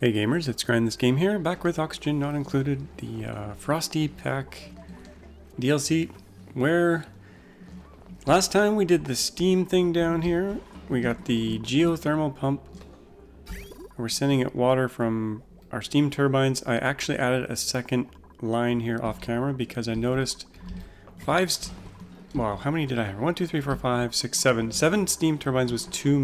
Hey gamers, it's grindthisgame here, back with Oxygen Not Included, the Frosty Pack DLC, where last time we did the steam thing down here. We got the geothermal pump. We're sending it water from our steam turbines. I actually added a second line here off camera because I noticed wow, how many did I have? 1, 2, 3, 4, 5, 6, 7. 7 steam turbines was too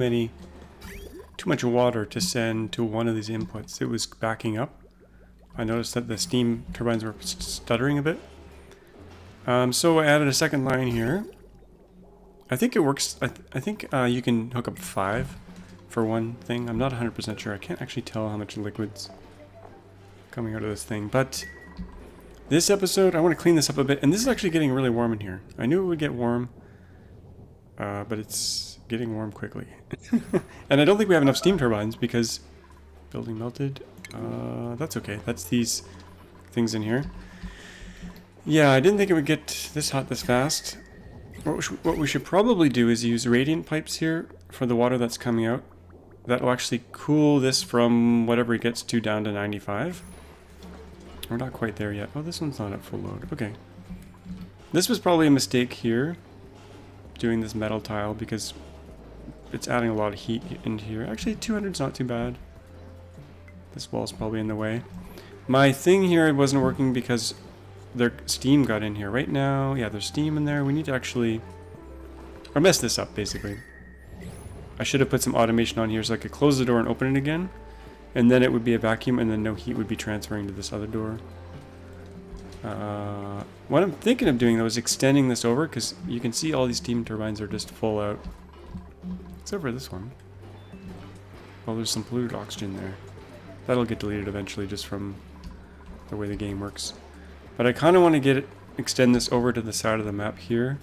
much water to send to one of these inputs. It was backing up. I noticed that the steam turbines were stuttering a bit. So I added a second line here. I think it works. I think you can hook up 5 for one thing. I'm not 100% sure. I can't actually tell how much liquid's coming out of this thing. But this episode, I want to clean this up a bit. And this is actually getting really warm in here. I knew it would get warm, but it's getting warm quickly. And I don't think we have enough steam turbines because building melted. That's okay. That's these things in here. Yeah, I didn't think it would get this hot this fast. What we should probably do is use radiant pipes here for the water that's coming out. That will actually cool this from whatever it gets to down to 95. We're not quite there yet. Oh, this one's not at full load. Okay. This was probably a mistake here, doing this metal tile, because it's adding a lot of heat into here. Actually, 200's not too bad. This wall's probably in the way. My thing here wasn't working because their steam got in here. Right now, yeah, there's steam in there. We need to actually mess this up, basically. I should have put some automation on here so I could close the door and open it again. And then it would be a vacuum, and then no heat would be transferring to this other door. What I'm thinking of doing, though, is extending this over, because you can see all these steam turbines are just full out. Except for this one. Oh, there's some polluted oxygen there. That'll get deleted eventually just from the way the game works. But I kind of want to extend this over to the side of the map here.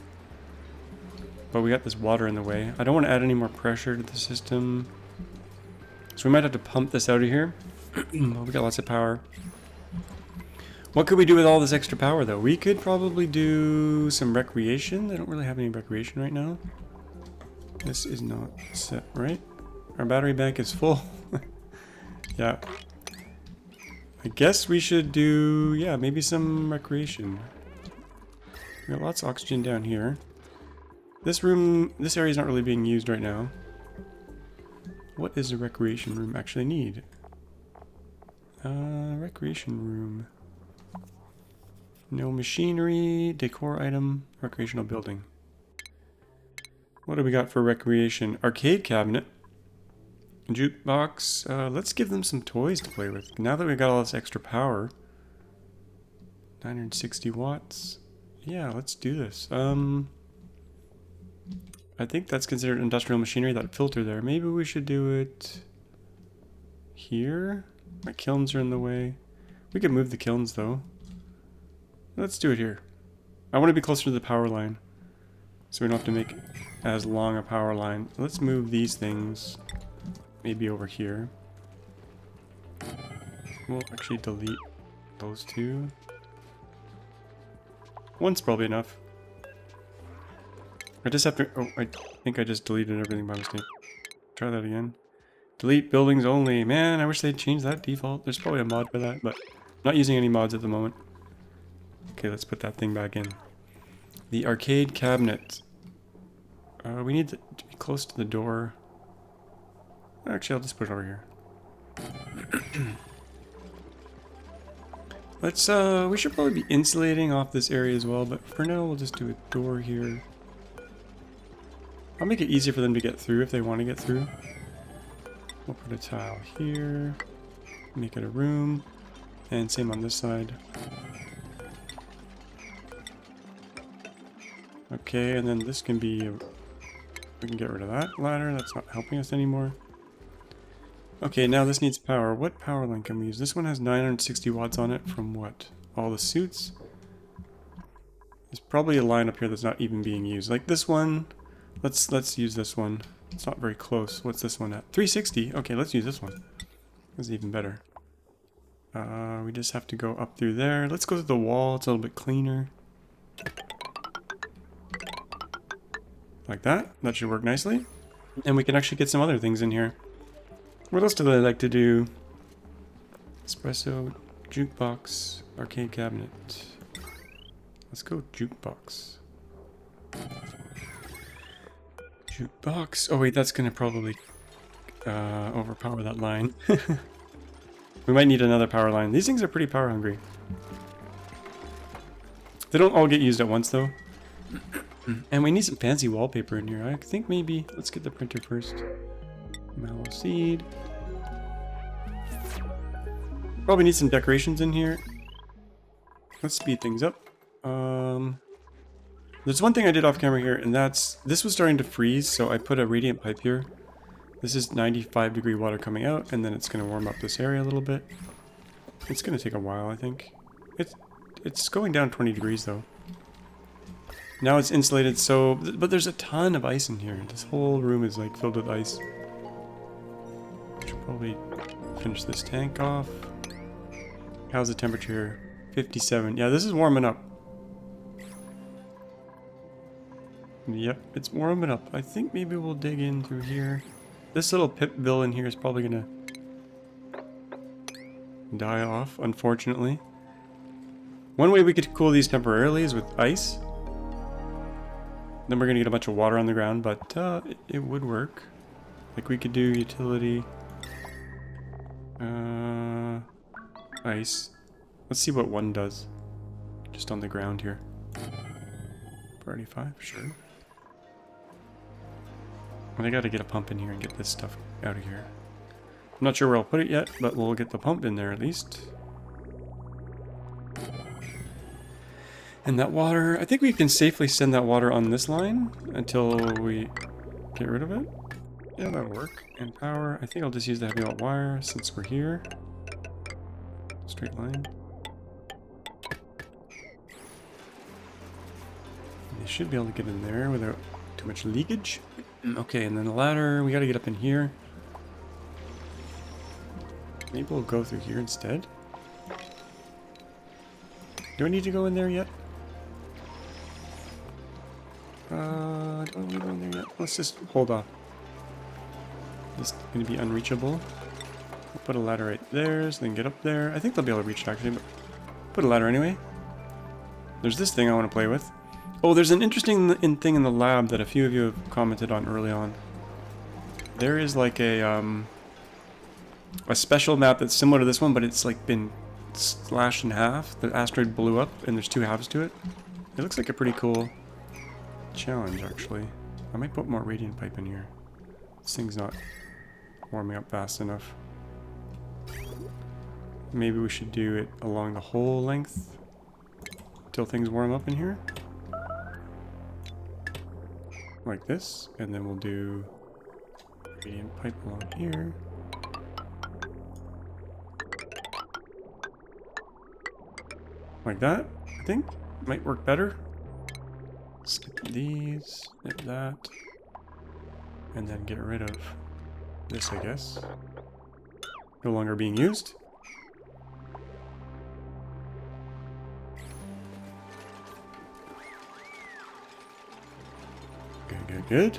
But we got this water in the way. I don't want to add any more pressure to the system. So we might have to pump this out of here. We got lots of power. What could we do with all this extra power, though? We could probably do some recreation. I don't really have any recreation right now. This is not set right. Our battery bank is full. Yeah. I guess we should do, yeah, maybe some recreation. We got lots of oxygen down here. This area is not really being used right now. What does a recreation room actually need? Recreation room. No machinery, decor item, recreational building. What do we got for recreation? Arcade cabinet. Jukebox. Let's give them some toys to play with. Now that we've got all this extra power. 960 watts. Yeah, let's do this. I think that's considered industrial machinery, that filter there. Maybe we should do it here. My kilns are in the way. We could move the kilns, though. Let's do it here. I want to be closer to the power line, so we don't have to make as long a power line. Let's move these things maybe over here. We'll actually delete those two. One's probably enough. I just have to... Oh, I think I just deleted everything by mistake. Try that again. Delete buildings only. Man, I wish they'd change that default. There's probably a mod for that, but I'm not using any mods at the moment. Okay, let's put that thing back in. The arcade cabinet. We need to be close to the door. Actually, I'll just put it over here. Let's, we should probably be insulating off this area as well, but for now we'll just do a door here. I'll make it easier for them to get through if they want to get through. We'll put a tile here. Make it a room. And same on this side. Okay, and then this can be... we can get rid of that ladder. That's not helping us anymore. Okay, now this needs power. What power line can we use? This one has 960 watts on it from what? All the suits? There's probably a line up here that's not even being used. Like this one... Let's use this one. It's not very close. What's this one at? 360. Okay, let's use this one. This is even better. We just have to go up through there. Let's go to the wall. It's a little bit cleaner. Like that. That should work nicely. And we can actually get some other things in here. What else do I like to do? Espresso, jukebox, arcade cabinet. Let's go jukebox. Jukebox. Oh wait, that's gonna probably overpower that line. We might need another power line. These things are pretty power hungry. They don't all get used at once though. And we need some fancy wallpaper in here. I think maybe, let's get the printer first. Mallow seed. Probably need some decorations in here. Let's speed things up. There's one thing I did off camera here, and that's, this was starting to freeze, so I put a radiant pipe here. This is 95-degree water coming out, and then it's going to warm up this area a little bit. It's going to take a while, I think. It's going down 20 degrees, though. Now it's insulated, so... But there's a ton of ice in here. This whole room is, like, filled with ice. Should probably finish this tank off. How's the temperature? 57. Yeah, this is warming up. Yep, it's warming up. I think maybe we'll dig in through here. This little pipville in here is probably gonna die off, unfortunately. One way we could cool these temporarily is with ice. Then we're gonna get a bunch of water on the ground, but it would work. Like we could do utility, ice. Let's see what one does. Just on the ground here. Priority 5, sure. I gotta get a pump in here and get this stuff out of here. I'm not sure where I'll put it yet, but we'll get the pump in there at least. And that water, I think we can safely send that water on this line until we get rid of it. Yeah, that'll work. And power, I think I'll just use the heavy wire since we're here. Straight line. They should be able to get in there without too much leakage. Okay, and then the ladder, we gotta get up in here. Maybe we'll go through here instead. Do I need to go in there yet? Do I need to go in there yet? Let's just hold off. This is gonna be unreachable. We'll put a ladder right there, so they can get up there. I think they'll be able to reach it actually, but put a ladder anyway. There's this thing I want to play with. Oh, there's an interesting thing in the lab that a few of you have commented on early on. There is like a special map that's similar to this one, but it's like been slashed in half. The asteroid blew up and there's 2 halves to it. It looks like a pretty cool challenge, actually. I might put more radiant pipe in here. This thing's not warming up fast enough. Maybe we should do it along the whole length till things warm up in here. Like this, and then we'll do radiant pipe along here. Like that, I think. Might work better. Skip these, skip that. And then get rid of this, I guess. No longer being used. Good.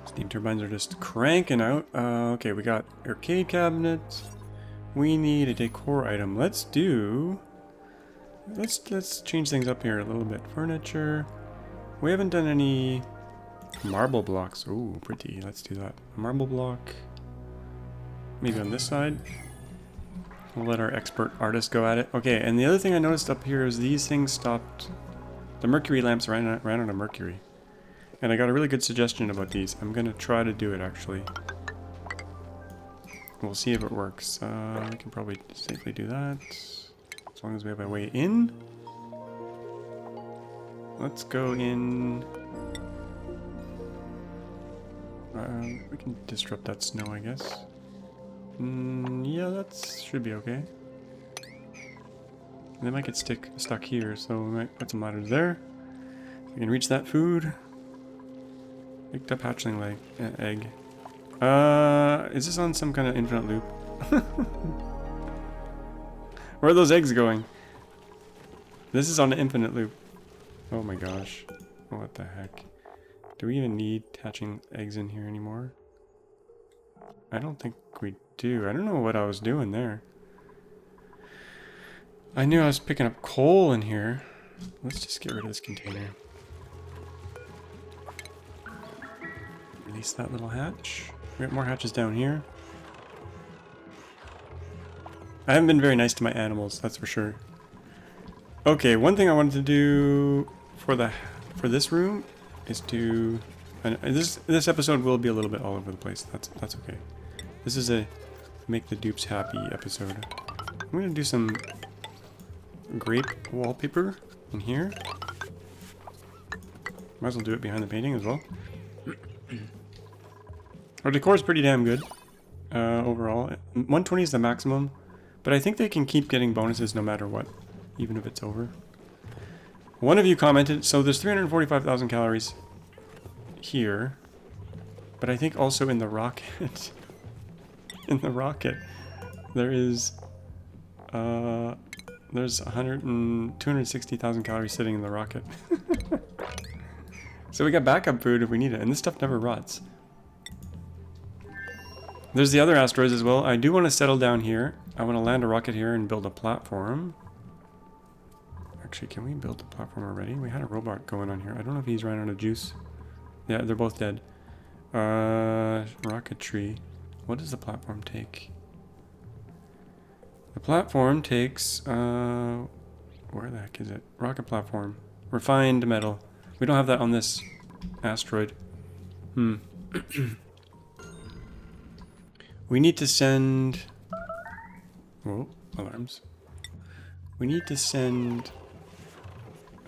Steam turbines are just cranking out. Okay, we got arcade cabinet. We need a decor item. Let's change things up here a little bit. Furniture. We haven't done any marble blocks. Ooh, pretty. Let's do that. Marble block. Maybe on this side. We'll let our expert artist go at it. Okay, and the other thing I noticed up here is these things stopped. The Mercury lamps ran out of Mercury. And I got a really good suggestion about these. I'm going to try to do it, actually. We'll see if it works. We can probably safely do that. As long as we have a way in. Let's go in. We can disrupt that snow, I guess. Yeah, that should be okay. They might get stuck here, so we might put some ladders there. We can reach that food. Picked up hatchling egg. Is this on some kind of infinite loop? Where are those eggs going? This is on an infinite loop. Oh my gosh. What the heck? Do we even need hatching eggs in here anymore? I don't think we do. I don't know what I was doing there. I knew I was picking up coal in here. Let's just get rid of this container. Release that little hatch. We got more hatches down here. I haven't been very nice to my animals, that's for sure. Okay, one thing I wanted to do for this room is to... And this episode will be a little bit all over the place. That's okay. This is a make the dupes happy episode. I'm gonna do some grape wallpaper in here. Might as well do it behind the painting as well. Our decor is pretty damn good overall. 120 is the maximum, but I think they can keep getting bonuses no matter what, even if it's over. One of you commented, so there's 345,000 calories here, but I think also in the rocket, there is, there's 260,000 calories sitting in the rocket. So we got backup food if we need it, and this stuff never rots. There's the other asteroids as well. I do want to settle down here. I want to land a rocket here and build a platform. Actually, can we build a platform already? We had a robot going on here. I don't know if he's ran out of juice. Yeah, they're both dead. Rocketry. What does the platform take? The platform takes, where the heck is it? Rocket platform. Refined metal. We don't have that on this asteroid. We need to send... Whoa, alarms. We need to send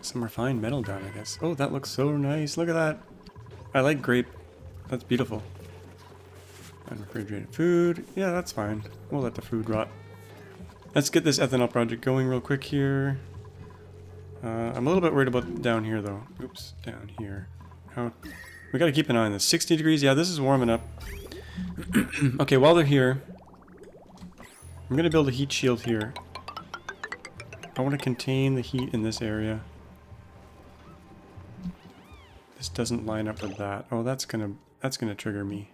some refined metal down, I guess. Oh, that looks so nice. Look at that. I like grape. That's beautiful. And refrigerated food. Yeah, that's fine. We'll let the food rot. Let's get this ethanol project going real quick here. I'm a little bit worried about down here, though. Oops, down here. How? We gotta keep an eye on this. 60 degrees. Yeah, this is warming up. Okay, while they're here, I'm gonna build a heat shield here. I want to contain the heat in this area. This doesn't line up with that. Oh, that's gonna trigger me.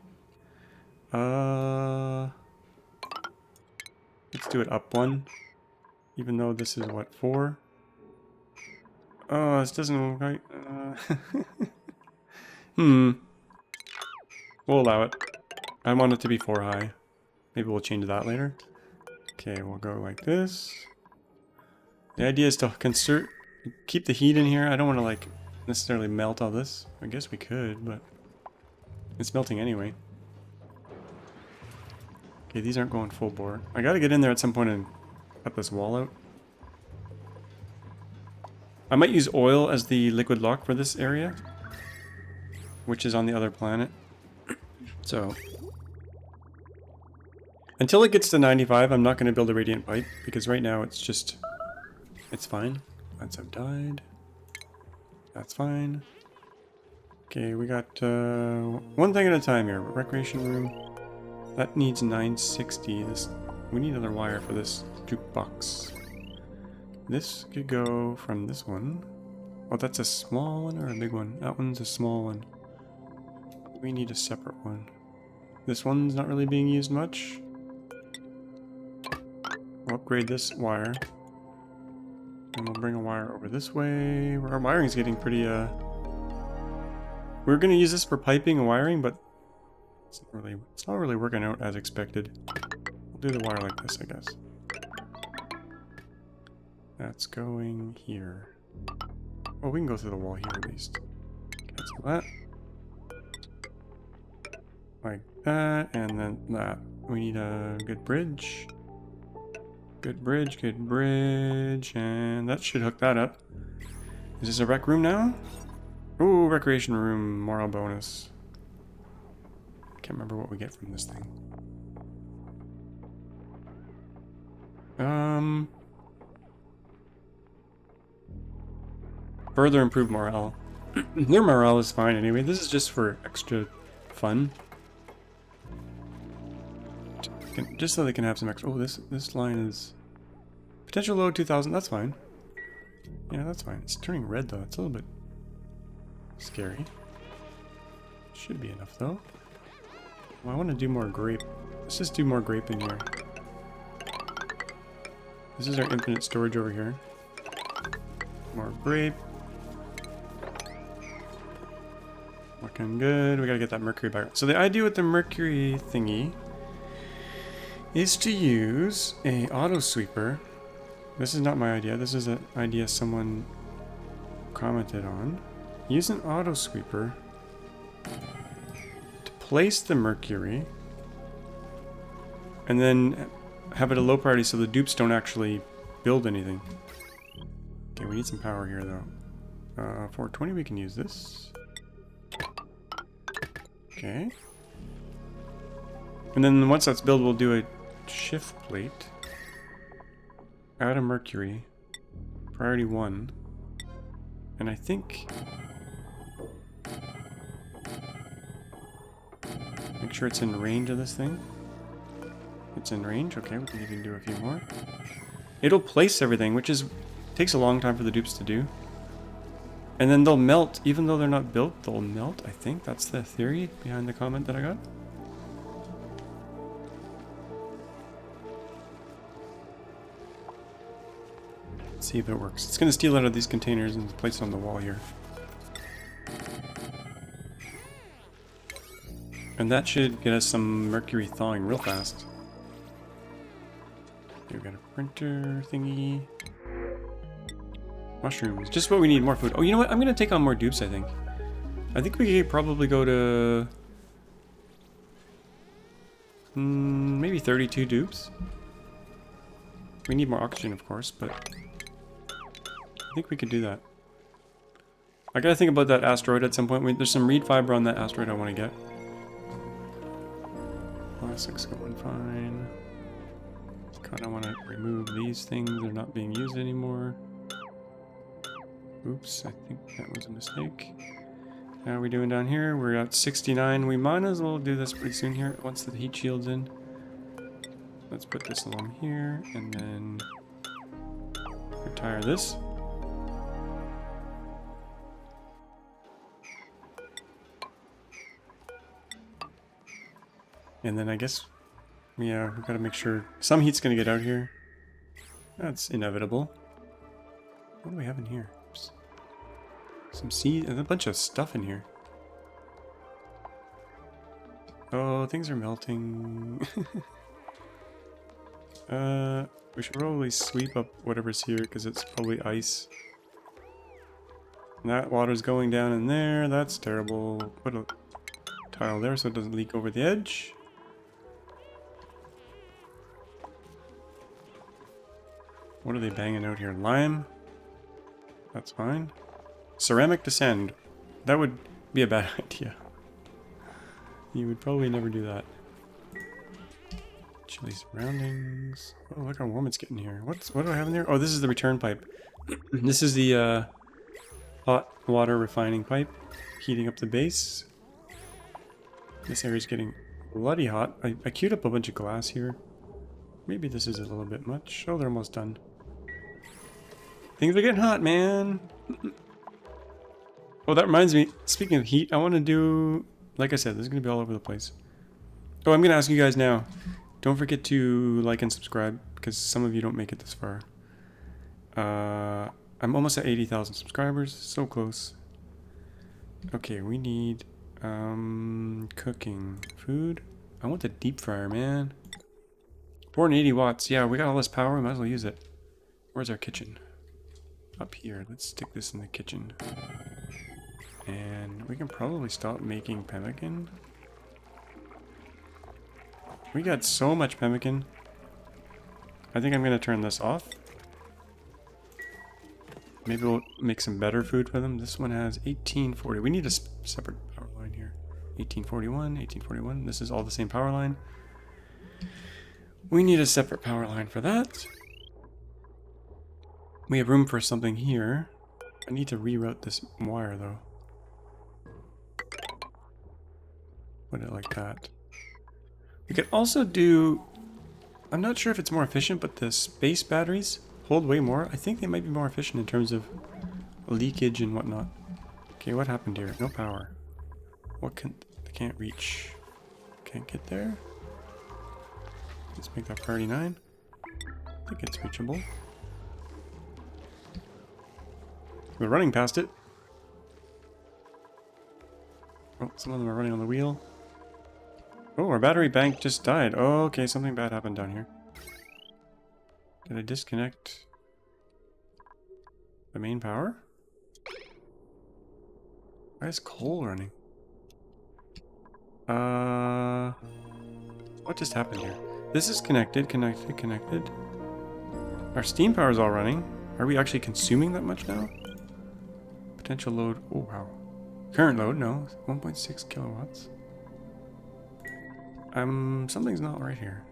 Let's do it up one. Even though this is what, 4? Oh, this doesn't look right. We'll allow it. I want it to be 4 high. Maybe we'll change that later. Okay, we'll go like this. The idea is to keep the heat in here. I don't want to like necessarily melt all this. I guess we could, but it's melting anyway. Okay, these aren't going full bore. I gotta get in there at some point and cut this wall out. I might use oil as the liquid lock for this area, which is on the other planet. So, until it gets to 95, I'm not going to build a radiant pipe, because right now it's just, it's fine. Plants have died. That's fine. Okay, we got one thing at a time here. Recreation room. That needs 960. We need another wire for this jukebox. This could go from this one. Oh, that's a small one or a big one? That one's a small one. We need a separate one. This one's not really being used much. We'll upgrade this wire. And we'll bring a wire over this way. Our wiring's getting pretty, we're gonna use this for piping and wiring, but it's not really working out as expected. We'll do the wire like this, I guess. That's going here. Oh, we can go through the wall here at least. Cancel that. Like that, and then that. We need a good bridge. Good bridge, and that should hook that up. Is this a rec room now? Ooh, recreation room, moral bonus. Can't remember what we get from this thing. Further improve morale. Their morale is fine anyway. This is just for extra fun. Just so they can have some extra. Oh, this line is potential load 2000. That's fine. Yeah, that's fine. It's turning red though. It's a little bit scary. Should be enough though. Well, I want to do more grape. Let's just do more grape in here. This is our infinite storage over here. More grape. Looking good. We gotta get that mercury back. So the idea with the mercury thingy is to use a auto sweeper. This is not my idea. This is an idea someone commented on. Use an auto sweeper to place the mercury and then have it a low priority so the dupes don't actually build anything. Okay, we need some power here though. 420, we can use this. Okay. And then once that's built, we'll do a shift plate. Add a mercury. Priority 1. And I think... make sure it's in range of this thing. It's in range. Okay, we can even do a few more. It'll place everything, which is takes a long time for the dupes to do. And then they'll melt, even though they're not built, they'll melt, I think. That's the theory behind the comment that I got. Let's see if it works. It's going to steal out of these containers and place it on the wall here. And that should get us some mercury thawing real fast. Okay, we've got a printer thingy. Mushrooms. Just what we need, more food. Oh, you know what? I'm going to take on more dupes, I think. I think we could probably go to... maybe 32 dupes. We need more oxygen, of course, but... I think we could do that. I gotta think about that asteroid at some point. There's some reed fiber on that asteroid I want to get. Plastics going fine. Kind of want to remove these things. They're not being used anymore. Oops, I think that was a mistake. How are we doing down here? We're at 69. We might as well do this pretty soon here, once the heat shield's in. Let's put this along here, and then retire this. And then I guess, yeah, we've got to make sure some heat's going to get out here. That's inevitable. What do we have in here? Oops. Some seed and a bunch of stuff in here. Oh, things are melting. We should probably sweep up whatever's here because it's probably ice. And that water's going down in there. That's terrible. Put a tile there so it doesn't leak over the edge. What are they banging out here? Lime? That's fine. Ceramic to sand. That would be a bad idea. You would probably never do that. Chili surroundings. Oh, look how warm it's getting here. What do I have in there? Oh, this is the return pipe. This is the hot water refining pipe. Heating up the base. This area's getting bloody hot. I queued up a bunch of glass here. Maybe this is a little bit much. Oh, they're almost done. Things are getting hot, man. Oh, that reminds me. Speaking of heat, I want to do... Like I said, this is going to be all over the place. Oh, I'm going to ask you guys now. Don't forget to like and subscribe, because some of you don't make it this far. I'm almost at 80,000 subscribers. So close. Okay, we need... cooking. Food. I want the deep fryer, man. 480 watts. Yeah, we got all this power. We might as well use it. Where's our kitchen? Up here. Let's stick this in the kitchen. And we can probably stop making pemmican. We got so much pemmican. I think I'm going to turn this off. Maybe we'll make some better food for them. This one has 1840. We need a separate power line here. 1841, 1841. This is all the same power line. We need a separate power line for that. We have room for something here. I need to reroute this wire though. Put it like that. We could also do... I'm not sure if it's more efficient, but the space batteries hold way more. I think they might be more efficient in terms of leakage and whatnot. Okay, what happened here? No power. What can... They can't reach. Can't get there. Let's make that priority 9. I think it's reachable. We're running past it. Oh, some of them are running on the wheel. Oh, our battery bank just died. Oh, okay, something bad happened down here. Did I disconnect the main power? Why is coal running? What just happened here? This is connected. Our steam power is all running. Are we actually consuming that much now? Potential load. Oh, wow. Current load, no. 1.6 kilowatts. Something's not right here.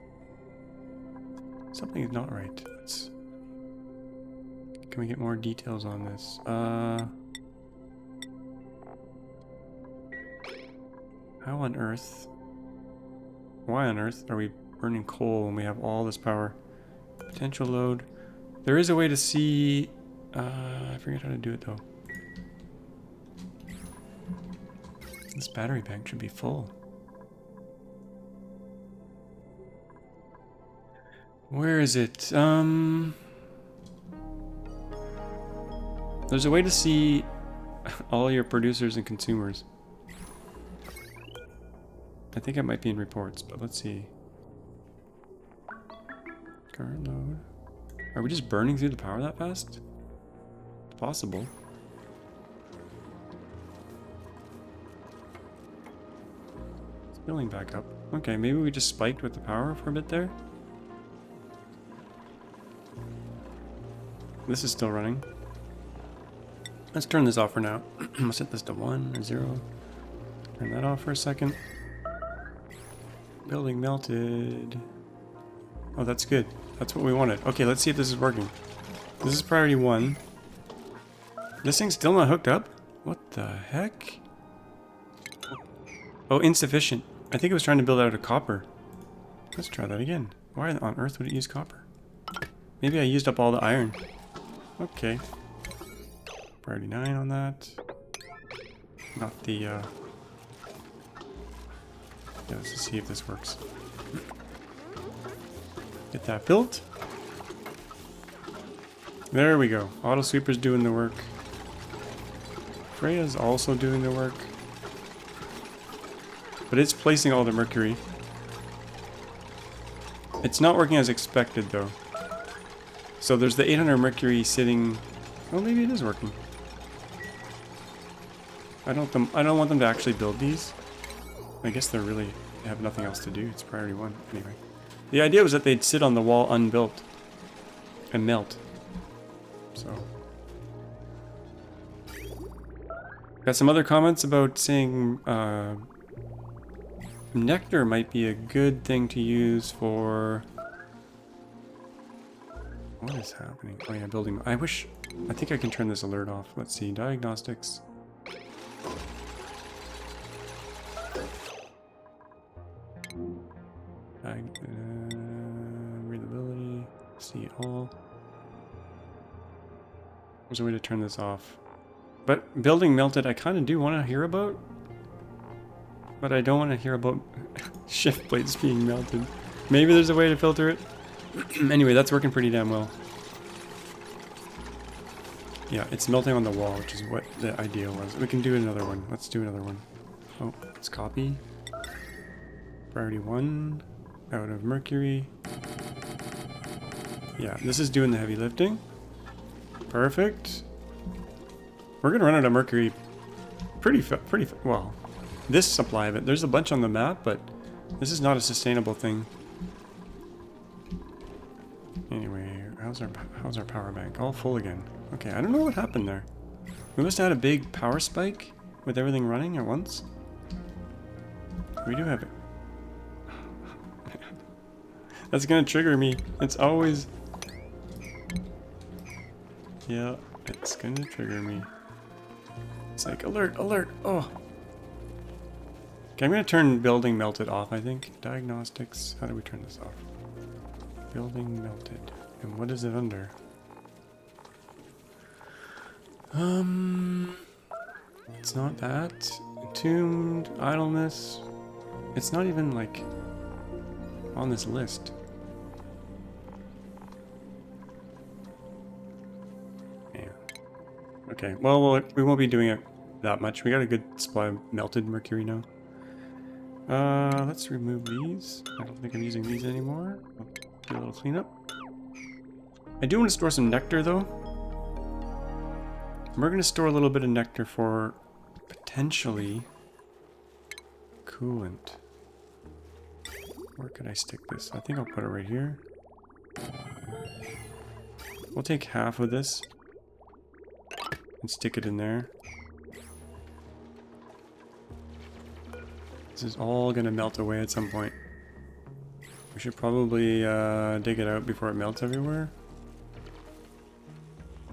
Something's not right. Can we get more details on this? How on earth? Why on earth are we burning coal when we have all this power? Potential load. There is a way to see... I forget how to do it though. This battery bank should be full. Where is it? There's a way to see all your producers and consumers. I think it might be in reports, but let's see. Current load. Are we just burning through the power that fast? It's possible. It's filling back up. Okay, maybe we just spiked with the power for a bit there. This is still running. Let's turn this off for now. I'll set this to 1 or 0. Turn that off for a second. Building melted. Oh, that's good. That's what we wanted. Okay, let's see if this is working. This is priority 1. This thing's still not hooked up? What the heck? Oh, insufficient. I think it was trying to build out of copper. Let's try that again. Why on earth would it use copper? Maybe I used up all the iron. Okay. Priority 9 on that. Not the, yeah, let's just see if this works. Get that built. There we go. Auto sweeper's doing the work. Freya's also doing the work. But it's placing all the mercury. It's not working as expected though. So there's the 800 mercury sitting... Oh, maybe it is working. I don't want them to actually build these. I guess they really have nothing else to do. It's priority 1. Anyway. The idea was that they'd sit on the wall unbuilt. And melt. So. Got some other comments about saying nectar might be a good thing to use for... What is happening? Oh yeah, building... I think I can turn this alert off. Let's see. Diagnostics. Readability. See all. There's a way to turn this off. But building melted, I kind of do want to hear about. But I don't want to hear about shift plates being melted. Maybe there's a way to filter it. Anyway, that's working pretty damn well. Yeah, it's melting on the wall, which is what the idea was. We can do another one. Let's do another one. Oh, let's copy. Priority 1. Out of mercury. Yeah, this is doing the heavy lifting. Perfect. We're gonna run out of mercury pretty well. This supply of it. There's a bunch on the map, but this is not a sustainable thing. Anyway, how's our power bank? All full again. Okay, I don't know what happened there. We must have had a big power spike with everything running at once. We do have it. That's gonna trigger me. It's always... Yeah, it's gonna trigger me. It's like, alert, alert, oh! Okay, I'm gonna turn building melted off, I think. Diagnostics, how do we turn this off? Building melted. And what is it under? It's not that. Entombed, idleness. It's not even like on this list. Yeah. Okay, well, we won't be doing it that much. We got a good supply of melted mercury now. Let's remove these. I don't think I'm using these anymore. I'll do a little cleanup. I do want to store some nectar though. We're going to store a little bit of nectar for potentially coolant. Where could I stick this? I think I'll put it right here. We'll take half of this and stick it in there. This is all going to melt away at some point. We should probably dig it out before it melts everywhere.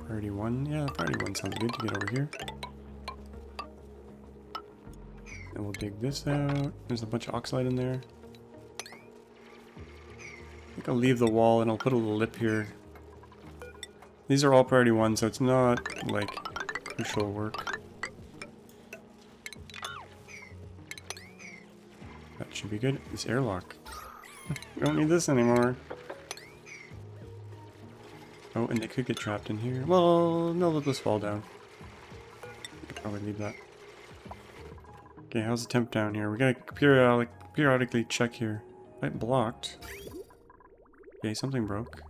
Priority 1. Yeah, priority 1 sounds good to get over here. And we'll dig this out. There's a bunch of oxide in there. I think I'll leave the wall and I'll put a little lip here. These are all priority 1, so it's not like crucial work. That should be good. This airlock. We don't need this anymore. Oh, and they could get trapped in here. Well, no, let this fall down. I could probably leave that. Okay, how's the temp down here? We gotta periodically check here. Light blocked. Okay, something broke.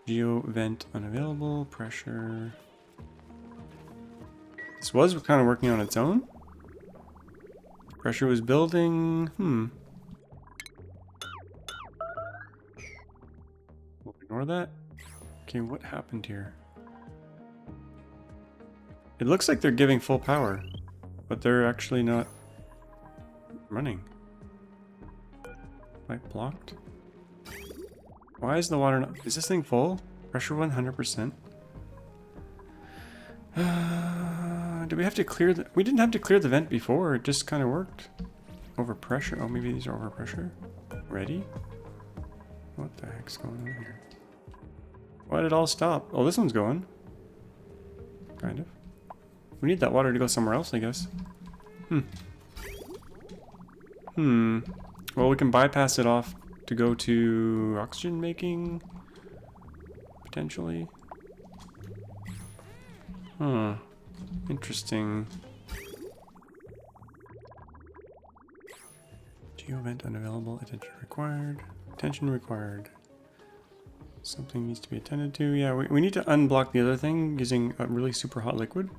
Geo vent unavailable. Pressure. This was kind of working on its own. Pressure was building. We'll ignore that. Okay, what happened here? It looks like they're giving full power, but they're actually not running. Light blocked. Why is the water not... Is this thing full? Pressure 100%. Do we have to clear the... We didn't have to clear the vent before. It just kind of worked. Over pressure. Oh, maybe these are over pressure. Ready? What the heck's going on here? Why did it all stop? Oh, this one's going. Kind of. We need that water to go somewhere else, I guess. Well, we can bypass it off to go to oxygen making. Potentially. Huh. Interesting. Geovent unavailable. Attention required. Attention required. Something needs to be attended to. Yeah, we need to unblock the other thing using a really super hot liquid.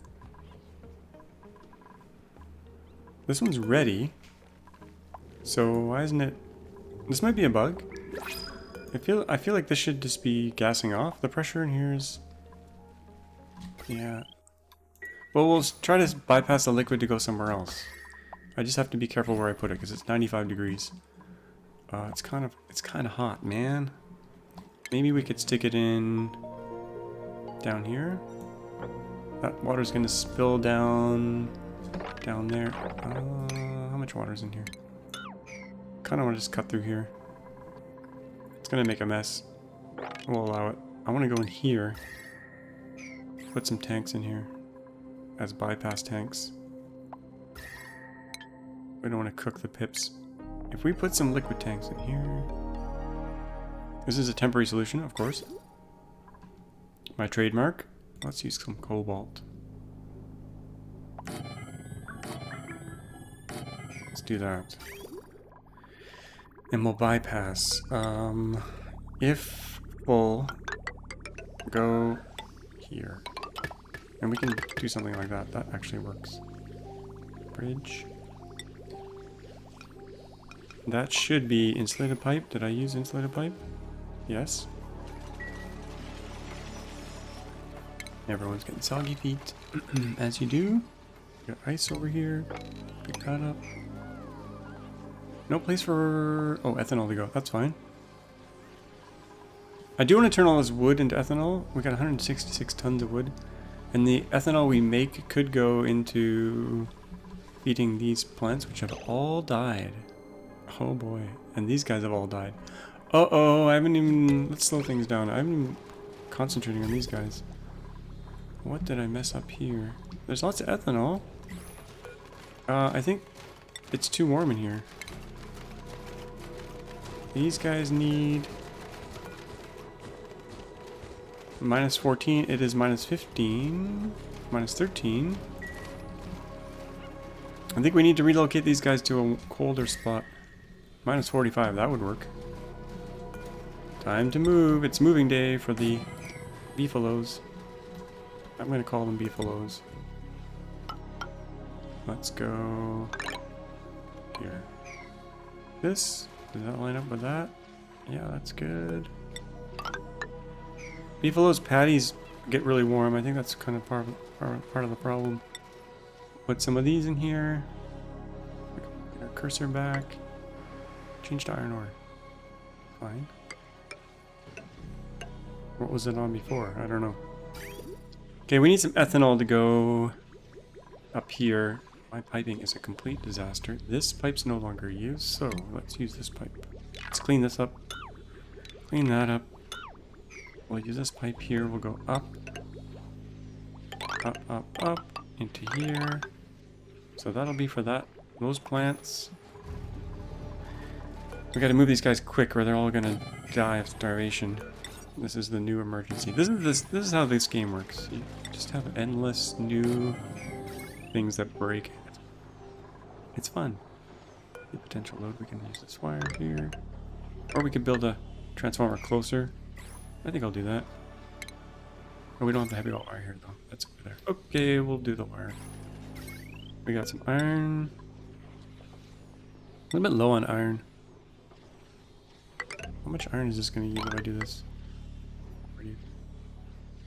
This one's ready. So why isn't it... This might be a bug. I feel like this should just be gassing off. The pressure in here is... Yeah. Well, we'll try to bypass the liquid to go somewhere else. I just have to be careful where I put it because it's 95 degrees. It's kind of hot, man. Maybe we could stick it in down here. That water's gonna spill down there. How much water's in here? Kind of want to just cut through here. It's gonna make a mess. We'll allow it. I want to go in here. Put some tanks in here as bypass tanks. We don't want to cook the pips. If we put some liquid tanks in here... This is a temporary solution, of course. My trademark. Let's use some cobalt. Let's do that. And we'll bypass. If full, go here. And we can do something like that. That actually works. Bridge. That should be insulated pipe. Did I use insulated pipe? Yes. Everyone's getting soggy feet. As you do. Got ice over here. Pick that up. No place for... Oh, ethanol to go. That's fine. I do want to turn all this wood into ethanol. We got 166 tons of wood. And the ethanol we make could go into feeding these plants, which have all died. Oh boy. And these guys have all died. Uh-oh, I haven't even... Let's slow things down. I haven't even concentrating on these guys. What did I mess up here? There's lots of ethanol. I think it's too warm in here. These guys need minus 14. It is minus 15, minus 13. I think we need to relocate these guys to a colder spot. Minus 45, that would work. Time to move. It's moving day for the beefaloes. I'm going to call them beefaloes. Let's go here. This, does that line up with that? Yeah, that's good. Beefaloes' patties get really warm. I think that's kind of part of the problem. Put some of these in here. Get our cursor back. Change to iron ore. Fine. What was it on before? I don't know. Okay, we need some ethanol to go up here. My piping is a complete disaster. This pipe's no longer used, so let's use this pipe. Let's clean this up. Clean that up. We'll use this pipe here. We'll go up. Up, up, up. Into here. So that'll be for those plants. We gotta move these guys quick or they're all gonna die of starvation. This is the new emergency. This is how this game works. You just have endless new things that break. It's fun. The potential load, we can use this wire here. Or we could build a transformer closer. I think I'll do that. Oh, we don't have the heavy wire here though. That's over there. Okay, we'll do the wire. We got some iron. A little bit low on iron. How much iron is this going to use if I do this?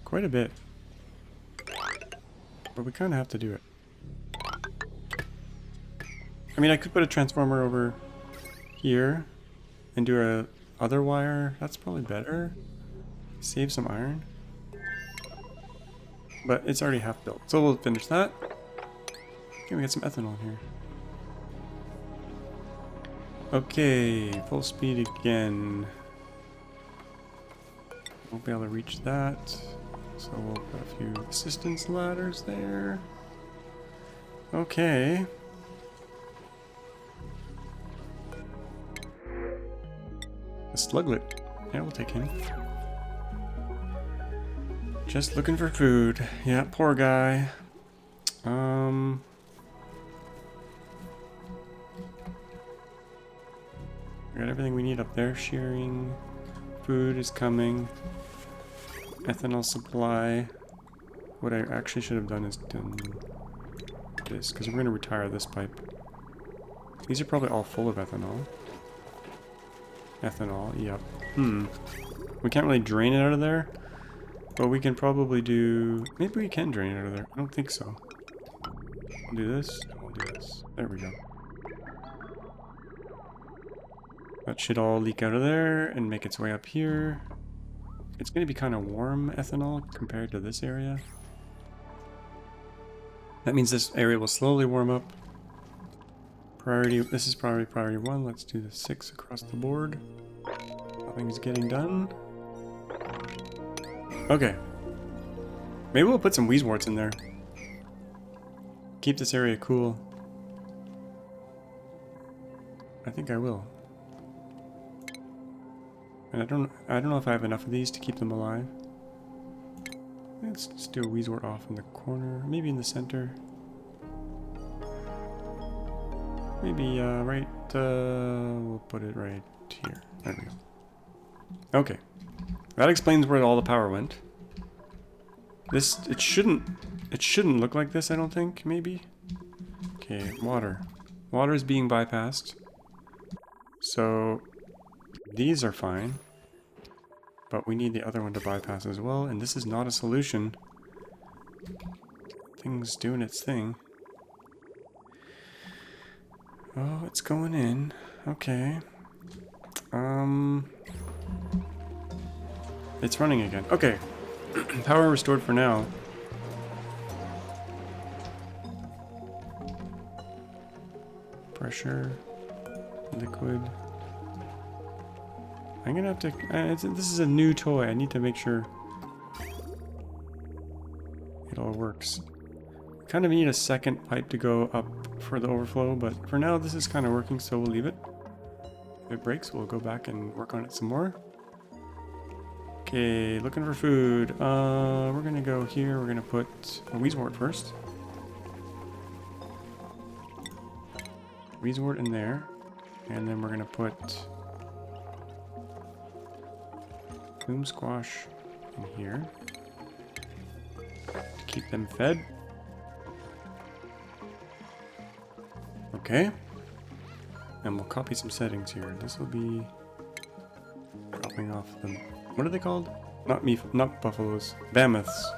Quite a bit. But we kind of have to do it. I mean, I could put a transformer over here and do a other wire. That's probably better. Save some iron. But it's already half built. So we'll finish that. Okay, we got some ethanol in here. Okay, full speed again. Won't be able to reach that. So we'll put a few assistance ladders there. Okay. A sluglet. Yeah, we'll take him. Just looking for food. Yeah, poor guy. We got everything we need up there. Shearing. Food is coming. Ethanol supply. What I actually should have done is done this, because we're going to retire this pipe. These are probably all full of ethanol. Ethanol, yep. We can't really drain it out of there, but we can probably do... Maybe we can drain it out of there. I don't think so. We'll do this, and we'll do this. There we go. That should all leak out of there and make its way up here. It's going to be kind of warm ethanol compared to this area. That means this area will slowly warm up. Priority, this is probably priority 1. Let's do the 6 across the board. Nothing's getting done. Okay. Maybe we'll put some wheezeworts in there. Keep this area cool. I think I will. And I don't know if I have enough of these to keep them alive. Let's just do a wheezewort off in the corner, maybe in the center. Maybe right, we'll put it right here. There we go. Okay. That explains where all the power went. It shouldn't look like this, I don't think, maybe. Okay, water. Water is being bypassed. So these are fine. But we need the other one to bypass as well, and this is not a solution. Thing's doing its thing. Oh, it's going in. Okay. It's running again. Okay. Power restored for now. Pressure. Liquid. I'm gonna have to... this is a new toy. I need to make sure it all works. Kind of need a second pipe to go up for the overflow, but for now this is kind of working, so we'll leave it. If it breaks, we'll go back and work on it some more. Okay, looking for food. We're gonna go here. We're gonna put a Weezewort first. Weezewort in there, and then we're gonna put Boom Squash in here to keep them fed. Okay, and we'll copy some settings here. This will be dropping off the, what are they called? Not buffaloes, mammoths,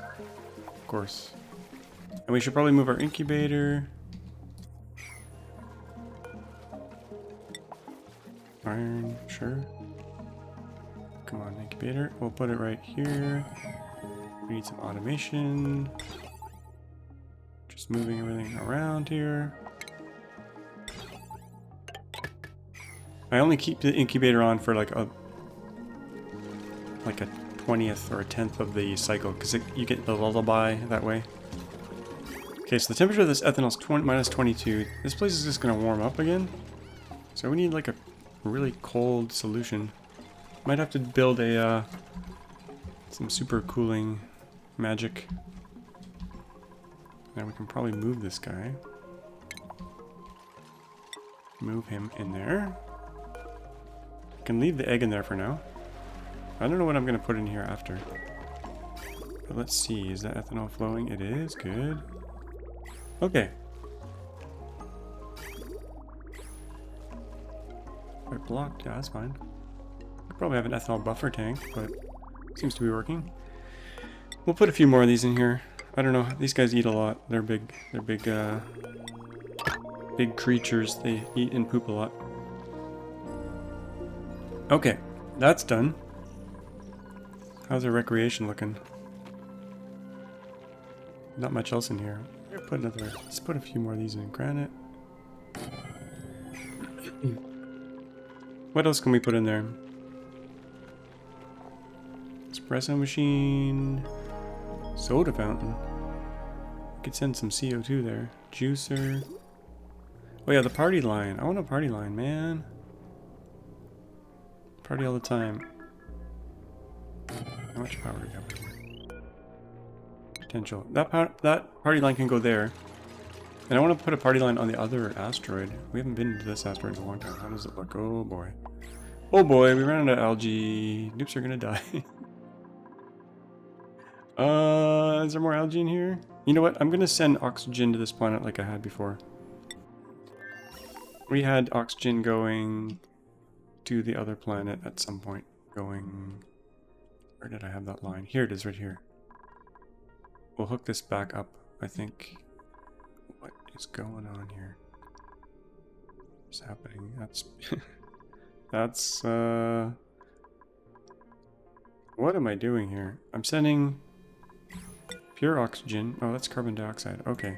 of course. And we should probably move our incubator. Iron, sure. Come on, incubator. We'll put it right here. We need some automation. Just moving everything around here. I only keep the incubator on for like a 20th or a 10th of the cycle because you get the lullaby that way. Okay, so the temperature of this ethanol is minus 22. This place is just going to warm up again. So we need like a really cold solution. Might have to build a some super cooling magic. Now we can probably move this guy. Move him in there. I can leave the egg in there for now. I don't know what I'm going to put in here after. But let's see. Is that ethanol flowing? It is. Good. Okay. Quite blocked. Yeah, that's fine. Could probably have an ethanol buffer tank, but seems to be working. We'll put a few more of these in here. I don't know. These guys eat a lot. They're big. They're big. Big creatures. They eat and poop a lot. Okay, that's done. How's our recreation looking? Not much else in here. Let's put a few more of these in granite. What else can we put in there? Espresso machine. Soda fountain. We could send some CO2 there. Juicer. Oh yeah, the party line. I want a party line, man. Party all the time. How much power do we have? Potential. That party line can go there. And I want to put a party line on the other asteroid. We haven't been to this asteroid in a long time. How does it look? Oh boy. Oh boy, we ran out of algae. Dupes are gonna die. Is there more algae in here? You know what? I'm gonna send oxygen to this planet like I had before. We had oxygen going to the other planet at some point. Going... Where did I have that line? Here it is, right here. We'll hook this back up, I think. What is going on here? What's happening? That's... That's, What am I doing here? I'm sending... Pure oxygen. Oh, that's carbon dioxide. Okay.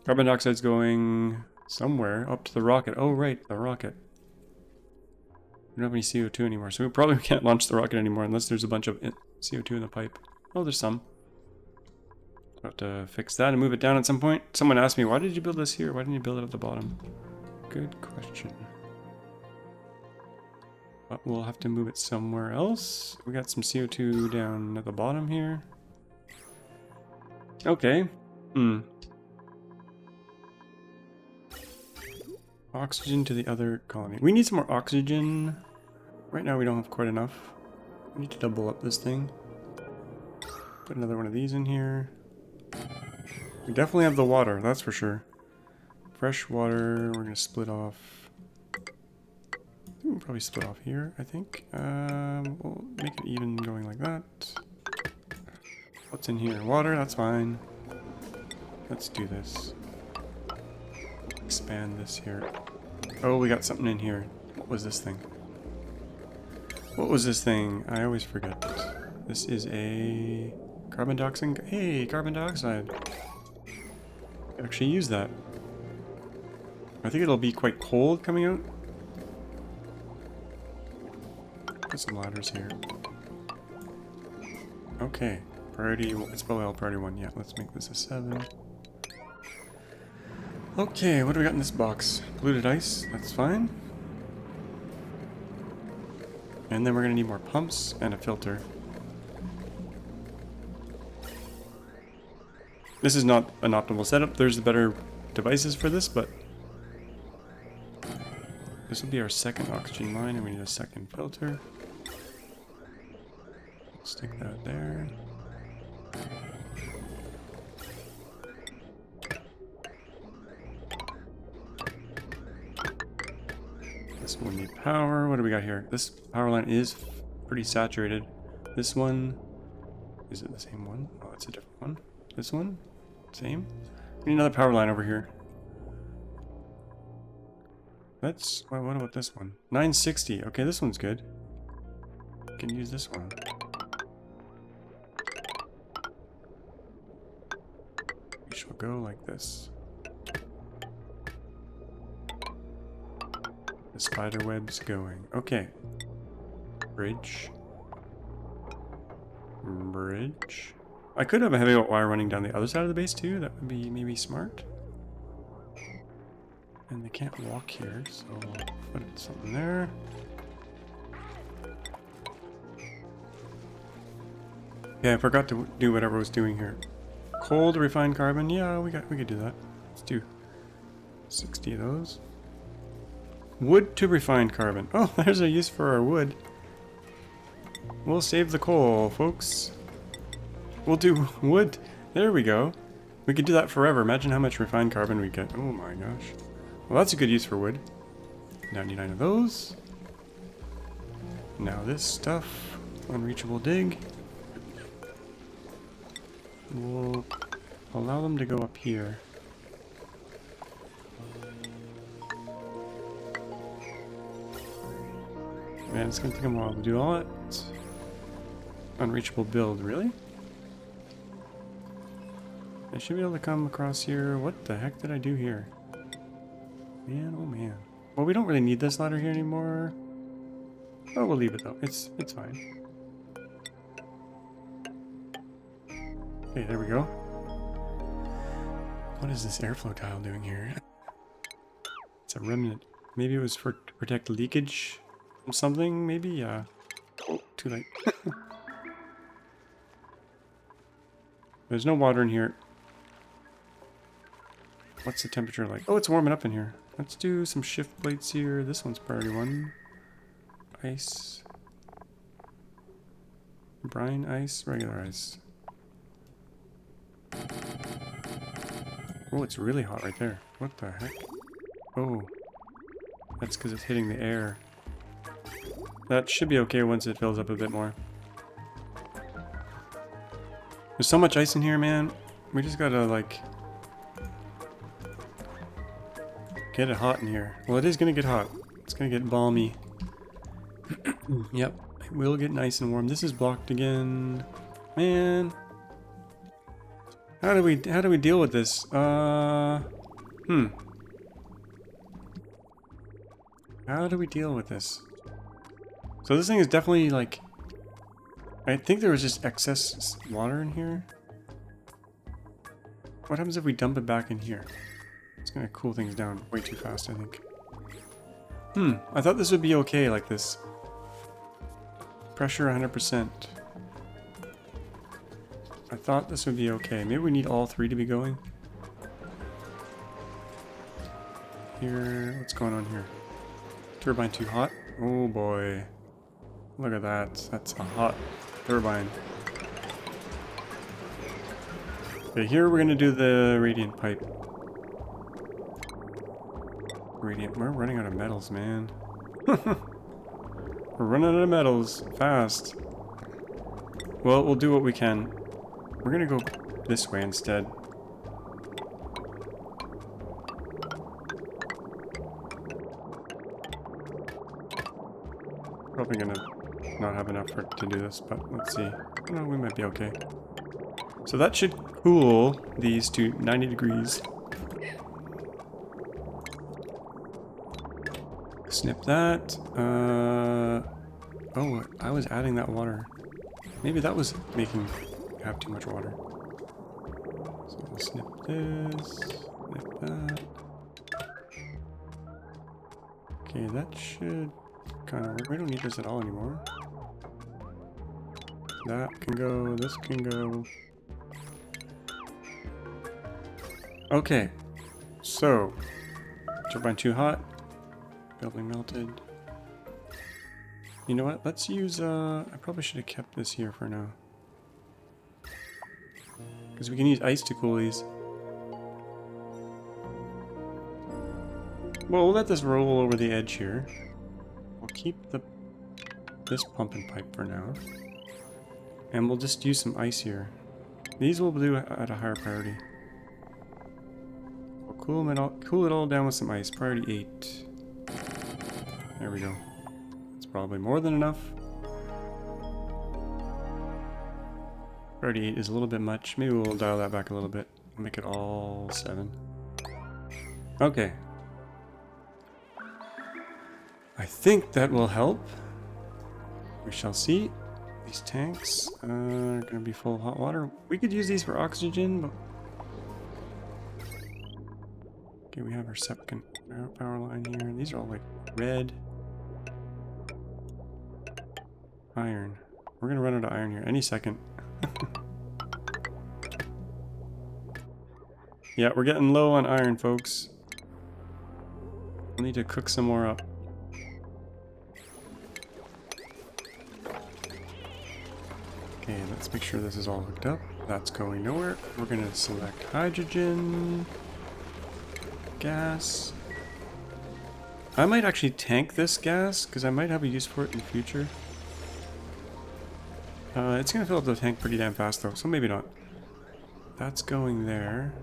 Carbon dioxide's going... somewhere. Up to the rocket. Oh, right. The rocket. We don't have any CO2 anymore, so we probably can't launch the rocket anymore unless there's a bunch of CO2 in the pipe. Oh, there's some. I'll have to fix that and move it down at some point. Someone asked me, why did you build this here? Why didn't you build it at the bottom? Good question. But we'll have to move it somewhere else. We got some CO2 down at the bottom here. Okay. Oxygen to the other colony. We need some more oxygen. Right now we don't have quite enough. We need to double up this thing. Put another one of these in here. We definitely have the water, that's for sure. Fresh water, we're going to split off. We'll probably split off here, I think. We'll make it even going like that. What's in here? Water, that's fine. Let's do this. Expand this here. Oh, we got something in here. What was this thing? What was this thing? I always forget. This is a carbon dioxide. Hey, carbon dioxide. Actually use that. I think it'll be quite cold coming out. Put some ladders here. Okay. Priority, it's below priority 1. Yeah, let's make this a 7. Okay, what do we got in this box? Polluted ice, that's fine. And then we're gonna need more pumps and a filter. This is not an optimal setup. There's better devices for this, but this will be our second oxygen line, and we need a second filter. Stick that there. This one will need power. What do we got here? This power line is pretty saturated. This one, is it the same one? Oh, it's a different one. This one, same. We need another power line over here. That's, well, what about this one? 960. Okay, this one's good. We can use this one. We shall go like this. The spider web's going. Okay. Bridge. Bridge. I could have a heavy wire running down the other side of the base too. That would be maybe smart. And they can't walk here, so we'll put something there. Yeah, I forgot to do whatever I was doing here. Cold refined carbon. Yeah, we could do that. Let's do 60 of those. Wood to refined carbon. Oh, there's a use for our wood. We'll save the coal, folks. We'll do wood. There we go. We could do that forever. Imagine how much refined carbon we get. Oh my gosh. Well, that's a good use for wood. 99 of those. Now this stuff. Unreachable dig. We'll allow them to go up here. Man, it's gonna take them a while to do all that. Unreachable build, really? I should be able to come across here. What the heck did I do here? Man, oh man. Well, we don't really need this ladder here anymore. Oh, we'll leave it though. It's fine. Okay, there we go. What is this airflow tile doing here? It's a remnant. Maybe it was for to protect leakage from something, maybe? Yeah. Oh, too late. There's no water in here. What's the temperature like? Oh, it's warming up in here. Let's do some shift plates here. This one's priority 1. Ice. Brine ice, regular ice. Oh, it's really hot right there. What the heck? Oh. That's because it's hitting the air. That should be okay once it fills up a bit more. There's so much ice in here, man. We just gotta, like, get it hot in here. Well, it is gonna get hot. It's gonna get balmy. Yep, it will get nice and warm. This is blocked again. Man. How do we deal with this? How do we deal with this? So this thing is definitely like, I think there was just excess water in here. What happens if we dump it back in here? It's gonna cool things down way too fast, I think. I thought this would be okay like this. Pressure 100%. I thought this would be okay. Maybe we need all 3 to be going. Here, what's going on here? Turbine too hot? Oh boy. Look at that. That's a hot turbine. Okay, here we're gonna do the radiant pipe. Radiant. We're running out of metals, man. We're running out of metals fast. Well, we'll do what we can. We're gonna go this way instead. Probably gonna not have enough to do this, but let's see. No, we might be okay. So that should cool these to 90 degrees. Snip that. Oh, I was adding that water. Maybe that was making have too much water. So we'll snip this, snip that. Okay, that should kind of work. We don't need this at all anymore. That can go, this can go. Okay, so turbine too hot, building melted. You know what? Let's use, I probably should have kept this here for now. Because we can use ice to cool these. Well, we'll let this roll over the edge here. We'll keep this pump and pipe for now. And we'll just use some ice here. These will do at a higher priority. We'll cool it all down with some ice. Priority 8. There we go. It's probably more than enough. Priority 8 is a little bit much. Maybe we'll dial that back a little bit. Make it all 7. Okay. I think that will help. We shall see. These tanks are going to be full of hot water. We could use these for oxygen, but... Okay, we have our second power line here. These are all like red. Iron. We're going to run out of iron here any second. Yeah, we're getting low on iron, folks. We'll need to cook some more up. Okay, let's make sure this is all hooked up. That's going nowhere. We're going to select hydrogen, gas. I might actually tank this gas, because I might have a use for it in the future. It's going to fill up the tank pretty damn fast, though, so maybe not. That's going there.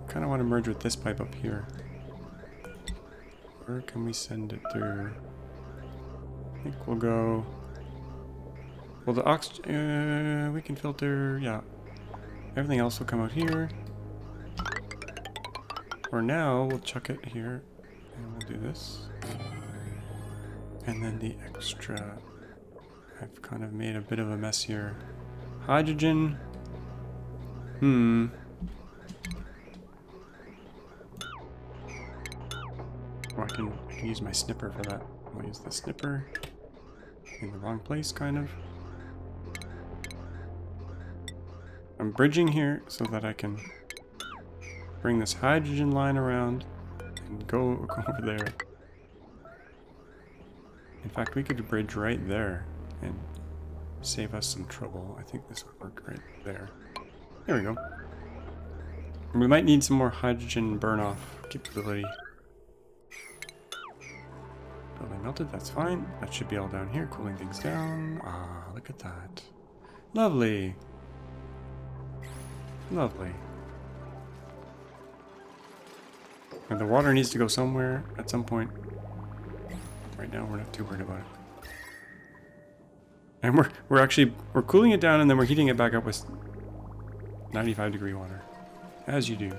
Kind of want to merge with this pipe up here. Where can we send it through? I think we'll go... Well, the oxygen, we can filter, yeah. Everything else will come out here. For now, we'll chuck it here, and we'll do this. And then the extra, I've kind of made a bit of a mess here. Hydrogen. Oh, I can use my snipper for that. I'll use the snipper. In the wrong place, kind of. I'm bridging here so that I can bring this hydrogen line around and go over there. In fact, we could bridge right there and save us some trouble. I think this would work right there. There we go. And we might need some more hydrogen burn-off capability. Building melted, that's fine. That should be all down here, cooling things down. Ah, look at that. Lovely. Lovely. And the water needs to go somewhere at some point. Right now, we're not too worried about it. And we're cooling it down, and then we're heating it back up with 95-degree water, as you do.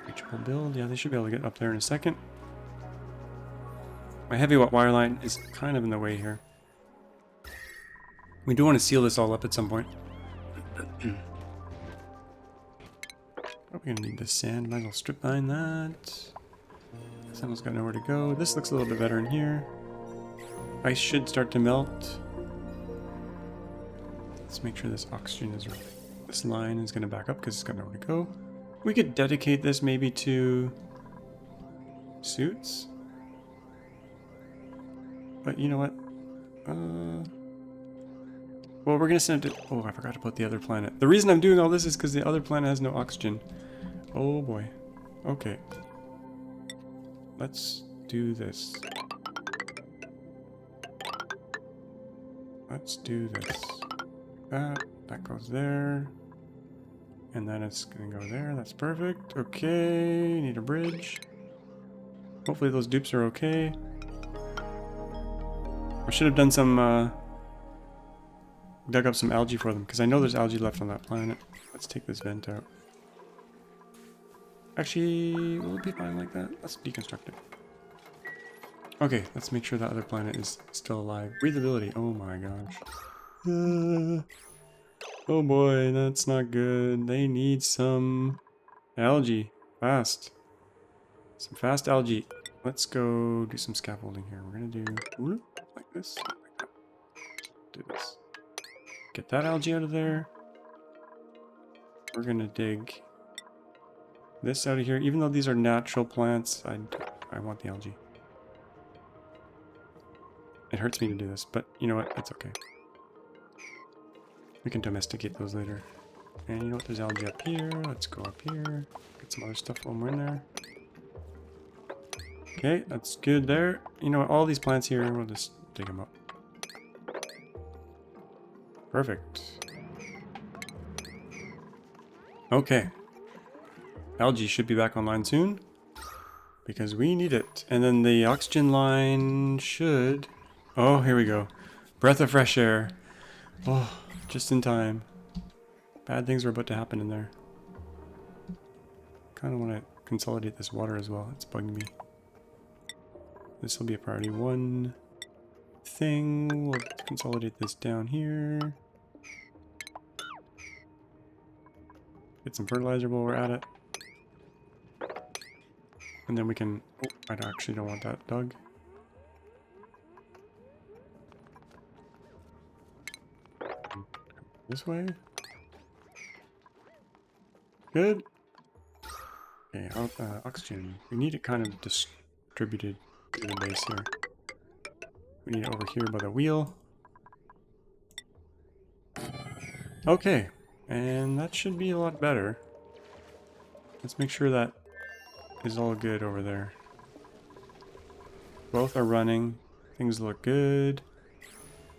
Reachable build. Yeah, they should be able to get up there in a second. My heavy wire line is kind of in the way here. We do want to seal this all up at some point. Probably gonna need this sand. Might as well strip mine that. Someone's got nowhere to go. This looks a little bit better in here. Ice should start to melt. Let's make sure this oxygen is right. This line is gonna back up because it's got nowhere to go. We could dedicate this maybe to suits. But you know what? Well, we're gonna send it to... Oh, I forgot to put the other planet. The reason I'm doing all this is because the other planet has no oxygen. Oh boy. Okay. Let's do this. Let's do this. That goes there. And then it's gonna go there. That's perfect. Okay, need a bridge. Hopefully those dupes are okay. I should have done some, dug up some algae for them, because I know there's algae left on that planet. Let's take this vent out. Actually, will it be fine like that? Let's deconstruct it. Okay, let's make sure that other planet is still alive. Breathability, oh my gosh. Oh boy, that's not good. They need some Algae. Fast. Some fast algae. Let's go do some scaffolding here. We're gonna do like this. Like that. Do this. Get that algae out of there. We're gonna dig this out of here. Even though these are natural plants, I want the algae. It hurts me to do this, but you know what? It's okay. We can domesticate those later. And you know what? There's algae up here. Let's go up here. Get some other stuff while we're in there. Okay, that's good there. You know what? All these plants here, we'll just dig them up. Perfect. Okay. Algae should be back online soon. Because we need it. And then the oxygen line should... Oh, here we go. Breath of fresh air. Oh, just in time. Bad things are about to happen in there. Kind of want to consolidate this water as well. It's bugging me. This will be a priority 1 thing. We'll consolidate this down here. Get some fertilizer while we're at it. And then we can... Oh, I actually don't want that dug. This way. Good. Okay, oxygen. We need it kind of distributed to the base here. We need it over here by the wheel. Okay, and that should be a lot better. Let's make sure that is all good over there. Both are running. Things look good.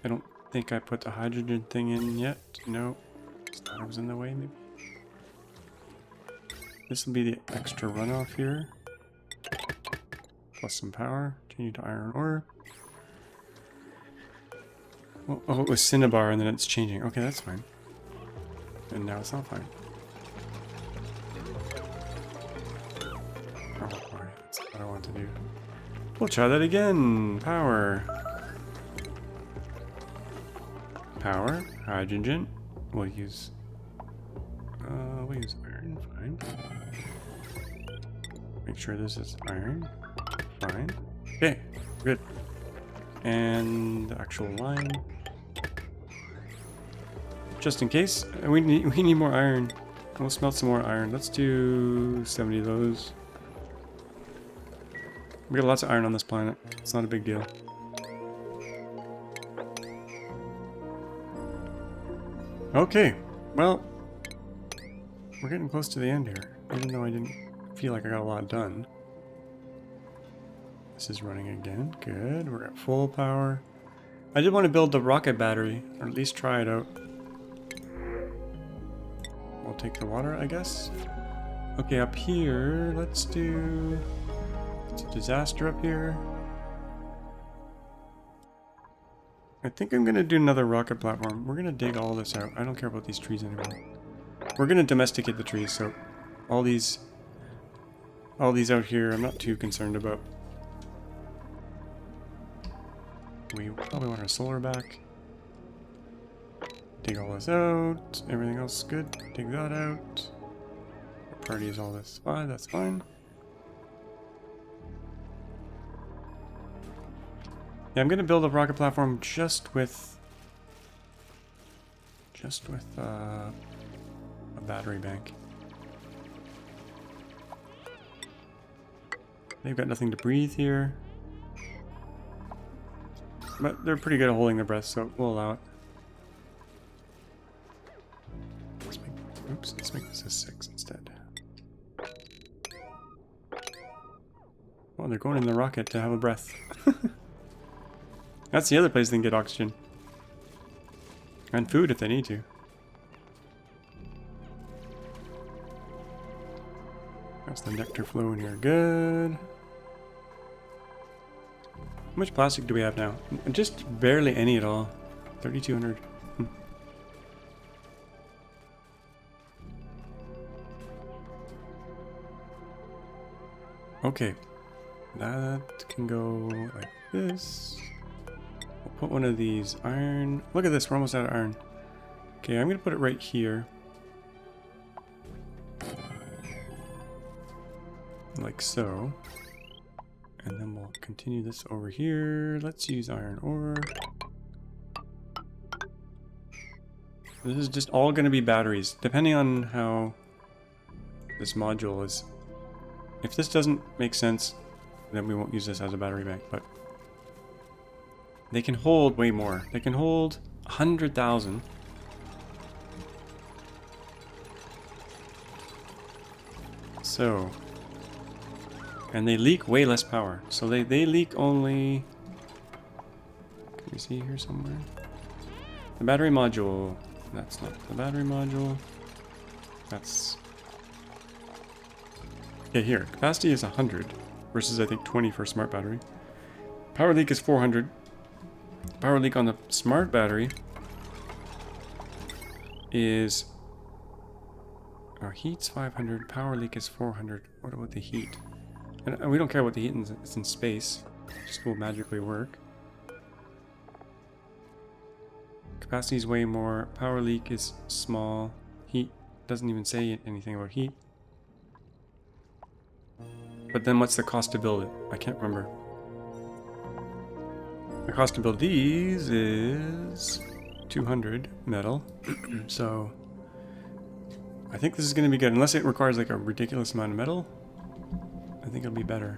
I don't think I put the hydrogen thing in yet. No. Just thought it was in the way, maybe. This will be the extra runoff here. Plus some power. Change to iron ore. Oh, it was cinnabar and then it's changing. Okay, that's fine. And now it's not fine. Oh, alright, that's what I want to do. We'll try that again. Power. Power. Hydrogen. We'll use iron. Fine. Make sure this is iron. Fine. Okay, good. And the actual line. Just in case, we need more iron. We'll smelt some more iron. Let's do 70 of those. We got lots of iron on this planet. It's not a big deal. Okay, well, we're getting close to the end here. Even though I didn't feel like I got a lot done. This is running again. Good. We're at full power. I did want to build the rocket battery, or at least try it out. We'll take the water, I guess. Okay, up here, let's do... It's a disaster up here. I think I'm going to do another rocket platform. We're going to dig all this out. I don't care about these trees anymore. We're going to domesticate the trees, so all these out here I'm not too concerned about. We probably want our solar back. Dig all this out. Everything else is good. Dig that out. Our party is all this. Fine, that's fine. Yeah, I'm gonna build a rocket platform just with a battery bank. They've got nothing to breathe here. But they're pretty good at holding their breath, so we'll allow it. Let's make this a 6 instead. Oh, they're going in the rocket to have a breath. That's the other place they can get oxygen. And food if they need to. That's the nectar flow in here. Good. How much plastic do we have now? Just barely any at all. 3,200. Okay. That can go like this. We'll put one of these iron. Look at this, we're almost out of iron. Okay, I'm gonna put it right here. so. And then we'll continue this over here. Let's use iron ore. This is just all going to be batteries, depending on how this module is. If this doesn't make sense, then we won't use this as a battery bank, but they can hold way more. They can hold 100,000. So, and they leak way less power. So they leak only, can we see here somewhere? The battery module, that's not the battery module. That's, yeah, here, capacity is 100 versus I think 20 for a smart battery. Power leak is 400. Power leak on the smart battery is, our heat's 500, power leak is 400. What about the heat? And we don't care what the heat is, it's in space. It just will magically work. Capacity is way more, power leak is small. Heat doesn't even say anything about heat. But then what's the cost to build it? I can't remember. The cost to build these is 200 metal. So I think this is going to be good. Unless it requires like a ridiculous amount of metal, I think it'll be better.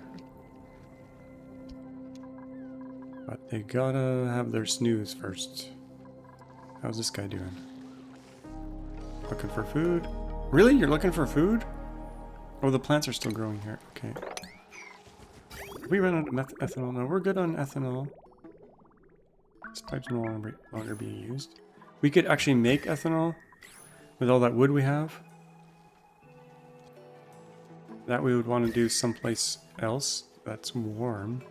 But they gotta have their snooze first. How's this guy doing? Looking for food? Really? You're looking for food? Oh, the plants are still growing here. Okay. We run out of ethanol. No, we're good on ethanol. This pipe's no longer being used. We could actually make ethanol with all that wood we have. That we would want to do someplace else that's warm.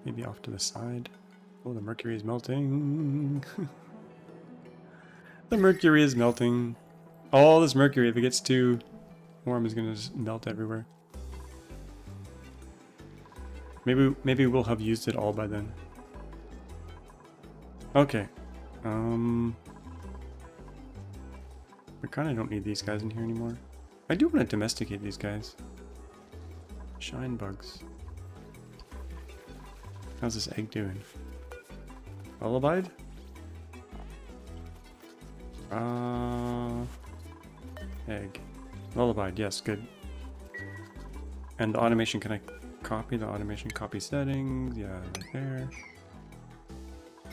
Maybe off to the side. Oh, the mercury is melting. The mercury is melting. All this mercury, if it gets too warm, is going to just melt everywhere. Maybe we'll have used it all by then. Okay. We kind of don't need these guys in here anymore. I do want to domesticate these guys. Shine bugs. How's this egg doing? Lullabied? Egg. Lullabied, yes, good. And the automation, can I copy the automation? Copy settings, yeah, right there.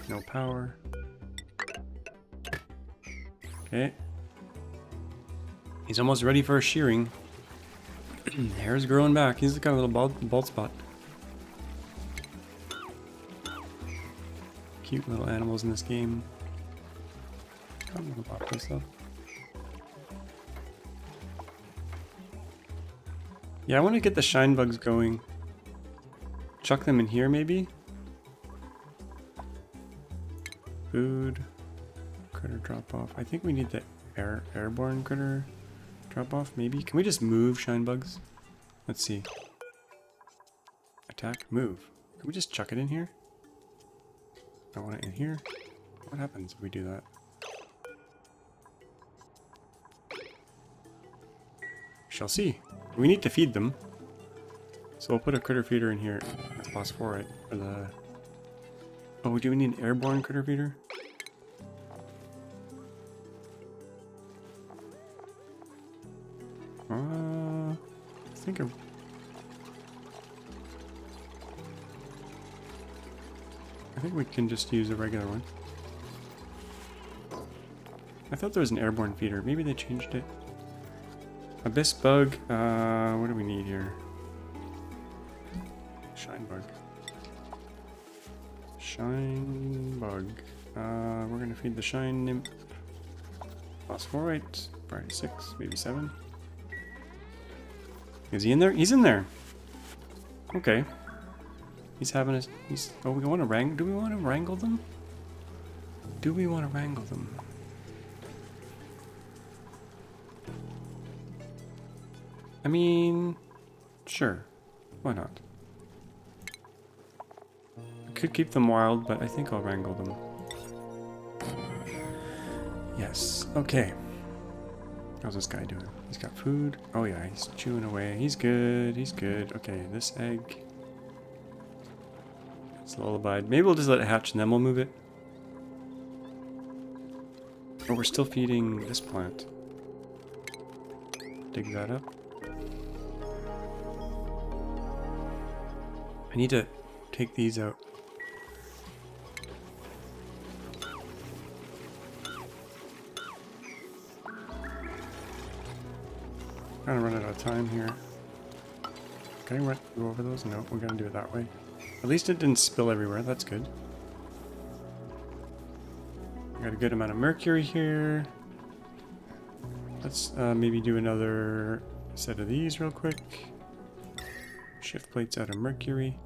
No power. Okay. He's almost ready for a shearing. Hair's growing back. He's got a little bald spot. Cute little animals in this game. I'm gonna pop this up. Yeah, I want to get the shine bugs going. Chuck them in here, maybe? Food. Critter drop off. I think we need the airborne critter drop off, maybe? Can we just move shine bugs? Let's see. Attack, move. Can we just chuck it in here? I want it in here. What happens if we do that? Shall see. We need to feed them. So we'll put a critter feeder in here. That's phosphorite for the... Oh, do we need an airborne critter feeder? I think we can just use a regular one. I thought there was an airborne feeder. Maybe they changed it. Abyss bug. What do we need here? Shine bug. Shine bug. We're gonna feed the shine nymph. Phosphorite. Probably 6, maybe 7. Is he in there? He's in there. Okay. He's having a... Oh, we want to wrangle... Do we want to wrangle them? Do we want to wrangle them? I mean... Sure. Why not? I could keep them wild, but I think I'll wrangle them. Yes. Okay. How's this guy doing? He's got food. Oh yeah, he's chewing away. He's good. He's good. Okay, this egg. It's lullabied. Maybe we'll just let it hatch and then we'll move it. Oh, we're still feeding this plant. Dig that up. I need to take these out. Kind of running out of time here. Can I go over those? No, we're gonna do it that way. At least it didn't spill everywhere. That's good. I got a good amount of mercury here. Let's maybe do another set of these real quick. Shift plates out of mercury.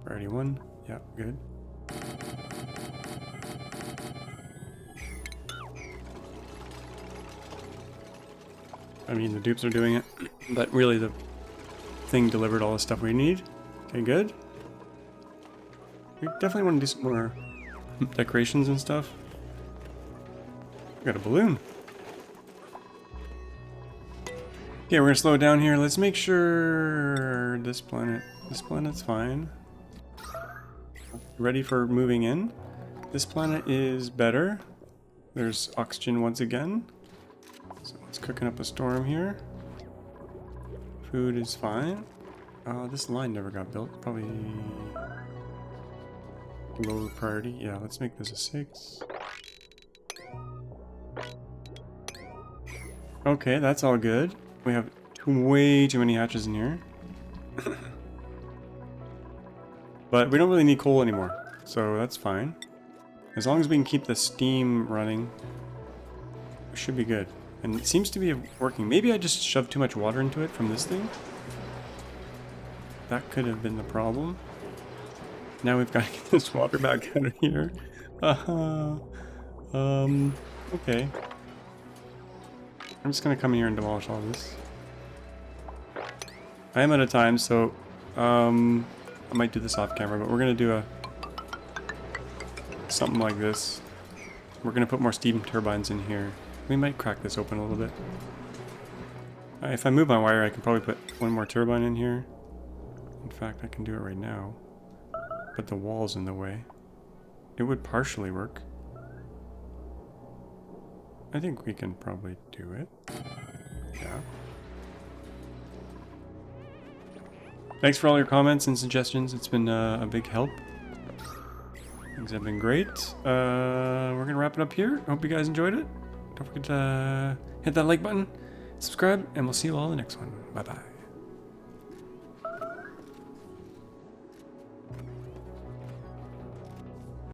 Priority 1. Yeah, good. I mean, the dupes are doing it, but really the thing delivered all the stuff we need. Okay, good. We definitely want to do some more decorations and stuff. We got a balloon. Okay, we're gonna slow it down here. Let's make sure this planet's fine. Ready for moving in. This planet is better. There's oxygen once again. So it's cooking up a storm here. Food is fine. This line never got built. Probably low priority. Yeah, let's make this a 6. Okay, that's all good. We have way too many hatches in here. But we don't really need coal anymore, so that's fine. As long as we can keep the steam running, we should be good. And it seems to be working. Maybe I just shoved too much water into it from this thing. That could have been the problem. Now we've got to get this water back out of here. Okay. I'm just gonna come in here and demolish all this. I am out of time, so I might do this off camera, but we're gonna do something like this. We're gonna put more steam turbines in here. We might crack this open a little bit. If I move my wire, I can probably put one more turbine in here. In fact, I can do it right now. But the wall's in the way. It would partially work. I think we can probably do it. Yeah. Thanks for all your comments and suggestions. It's been a big help. Things have been great. We're gonna wrap it up here. Hope you guys enjoyed it. Don't forget to hit that like button, subscribe, and we'll see you all in the next one. Bye bye.